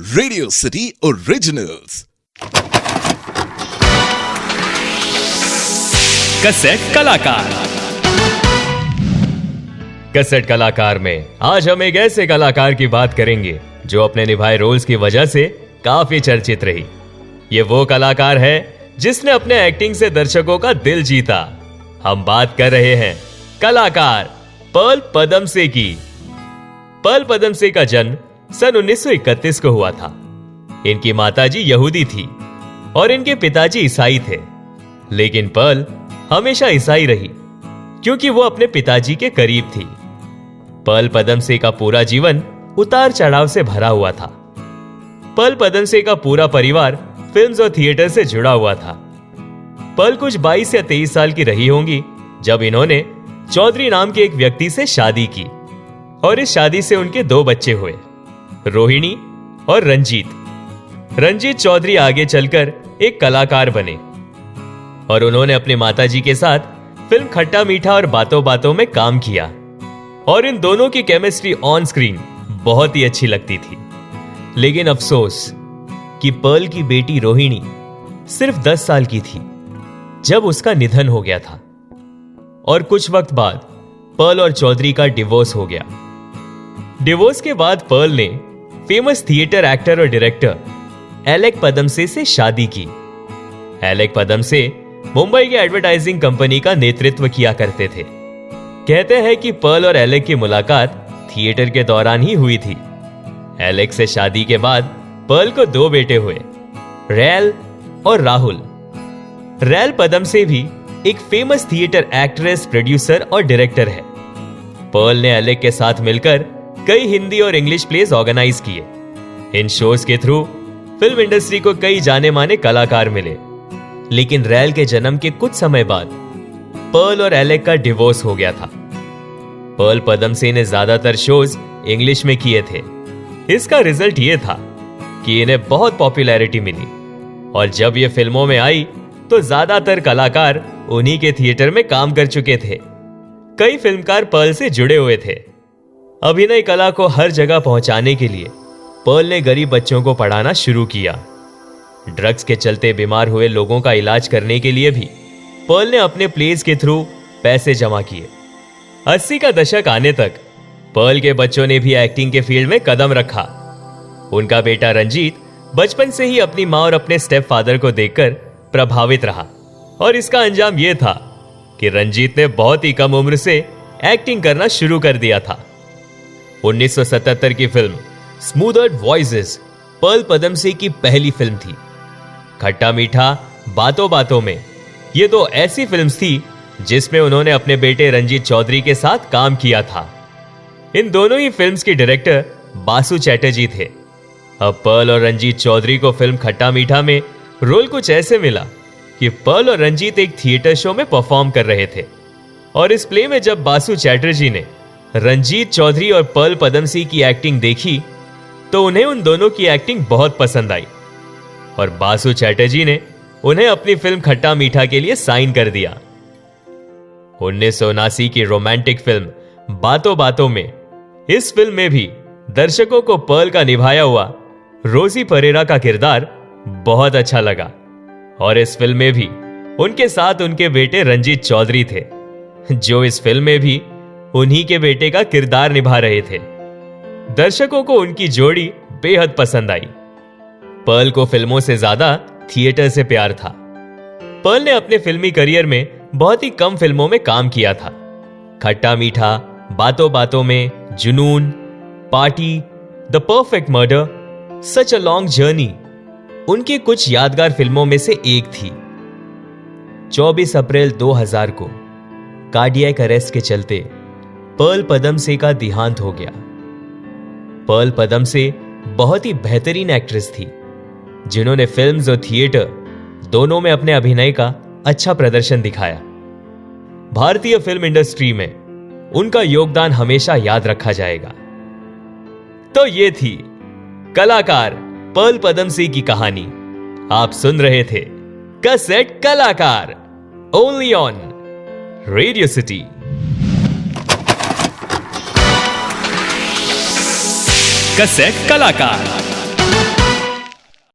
Radio city originals. Cassette कलाकार। Cassette कलाकार में आज हम एक ऐसे कलाकार की बात करेंगे जो अपने निभाए रोल्स की वजह से काफी चर्चित रही। ये वो कलाकार है जिसने अपने एक्टिंग से दर्शकों का दिल जीता। हम बात कर रहे हैं कलाकार पर्ल पदमसे की। पर्ल पदमसे का जन्म सन 1931 को हुआ था। इनकी माताजी यहूदी थी और इनके पिताजी ईसाई थे, लेकिन पर्ल हमेशा ईसाई रही क्योंकि वो अपने पिताजी के करीब थी। पर्ल पदमसे का पूरा जीवन उतार चढ़ाव से भरा हुआ था। पर्ल पदमसे का पूरा परिवार फिल्म्स और थिएटर से जुड़ा हुआ था। पर्ल कुछ 22 या 23 साल की रही होंगी जब इन्होंने चौधरी नाम के एक व्यक्ति से शादी की और इस शादी से उनके 2 बच्चे हुए, रोहिणी और रंजीत। रंजीत चौधरी आगे चलकर एक कलाकार बने और उन्होंने अपने माताजी के साथ फिल्म खट्टा मीठा और बातों बातों में काम किया और इन दोनों की केमिस्ट्री ऑन स्क्रीन बहुत ही अच्छी लगती थी। लेकिन अफसोस कि पर्ल की बेटी रोहिणी सिर्फ 10 साल की थी जब उसका निधन हो गया था और कुछ वक्त बाद पर्ल और चौधरी का डिवोर्स हो गया। डिवोर्स के बाद पर्ल ने फेमस थिएटर एक्टर और डायरेक्टर एलेक पदमसे से शादी की। एलेक पदमसे मुंबई के एडवर्टाइजिंग कंपनी का नेतृत्व किया करते थे। कहते हैं कि पर्ल और एलेक की मुलाकात थिएटर के दौरान ही हुई थी। एलेक से शादी के बाद पर्ल को 2 बेटे हुए, रैल और राहुल। रैल पदमसे भी एक फेमस थिएटर एक्ट्रेस, प्रोड्यूसर और डायरेक्टर है। पर्ल ने एलेक के साथ मिलकर कई हिंदी और इंग्लिश प्लेस ऑर्गेनाइज किए। इन शोज के थ्रू फिल्म इंडस्ट्री को कई जाने माने कलाकार मिले। लेकिन रैल के जन्म के कुछ समय बाद पर्ल और एलेक का डिवोर्स हो गया था। पर्ल पदमसे ने ज्यादातर शोज इंग्लिश में किए थे। इसका रिजल्ट यह था कि इन्हें बहुत पॉपुलैरिटी मिली और जब ये फिल्मों में आई तो ज्यादातर कलाकार उन्हीं के थिएटर में काम कर चुके थे। कई फिल्मकार पर्ल से जुड़े हुए थे। अभिनय कला को हर जगह पहुंचाने के लिए पर्ल ने गरीब बच्चों को पढ़ाना शुरू किया। ड्रग्स के चलते बीमार हुए लोगों का इलाज करने के लिए भी पर्ल ने अपने प्लेस के थ्रू पैसे जमा किए। 80 का दशक आने तक पर्ल के बच्चों ने भी एक्टिंग के फील्ड में कदम रखा। उनका बेटा रंजीत बचपन से ही अपनी मां और अपने स्टेप फादर को देखकर प्रभावित रहा और इसका अंजाम यह था कि रंजीत ने बहुत ही कम उम्र से एक्टिंग करना शुरू कर दिया था। 1977 की फिल्म स्मूदर्ड वॉइसेस पर्ल पदमसे की पहली फिल्म थी। खट्टा मीठा बातों बातों में ये 2 ऐसी फिल्म्स थी जिसमें उन्होंने अपने बेटे रंजीत चौधरी के साथ काम किया था। इन दोनों ही फिल्म्स के डायरेक्टर बासु चैटर्जी थे। अब पर्ल और रंजीत चौधरी को फिल्म खट्टा मीठा में रोल कुछ ऐसे मिला कि पर्ल और रंजीत एक थिएटर शो में परफॉर्म कर रहे थे और इस प्ले में जब बासु चैटर्जी ने रंजीत चौधरी और पर्ल पदमसे की एक्टिंग देखी तो उन्हें उन दोनों की एक्टिंग बहुत पसंद आई और बासु चैटर्जी ने उन्हें अपनी फिल्म खट्टा मीठा के लिए साइन कर दिया। 1979 की रोमांटिक फिल्म बातों बातों में इस फिल्म में भी दर्शकों को पर्ल का निभाया हुआ रोजी परेरा का किरदार बहुत अच्छा लगा और इस फिल्म में भी उनके साथ उनके बेटे रंजीत चौधरी थे, जो इस फिल्म में भी उन्हीं के बेटे का किरदार निभा रहे थे। दर्शकों को उनकी जोड़ी बेहद पसंद आई। पर्ल को फिल्मों से ज्यादा थिएटर से प्यार था। पर्ल ने अपने फिल्मी करियर में बहुत ही कम फिल्मों में काम किया था। खट्टा मीठा बातों बातों में, जुनून, party, the perfect murder, such a long journey उनके कुछ यादगार फिल्मों में से एक थी। 24 अप्रैल 2000 को कार्डियक अरेस्ट के चलते पर्ल पदमसे का देहांत हो गया। पर्ल पदमसे बहुत ही बेहतरीन एक्ट्रेस थी जिन्होंने फिल्म्स और थिएटर दोनों में अपने अभिनय का अच्छा प्रदर्शन दिखाया। भारतीय फिल्म इंडस्ट्री में उनका योगदान हमेशा याद रखा जाएगा। तो ये थी कलाकार पर्ल पदमसे की कहानी। आप सुन रहे थे कैसेट कलाकार, only on radio city. Cassette कलाकार।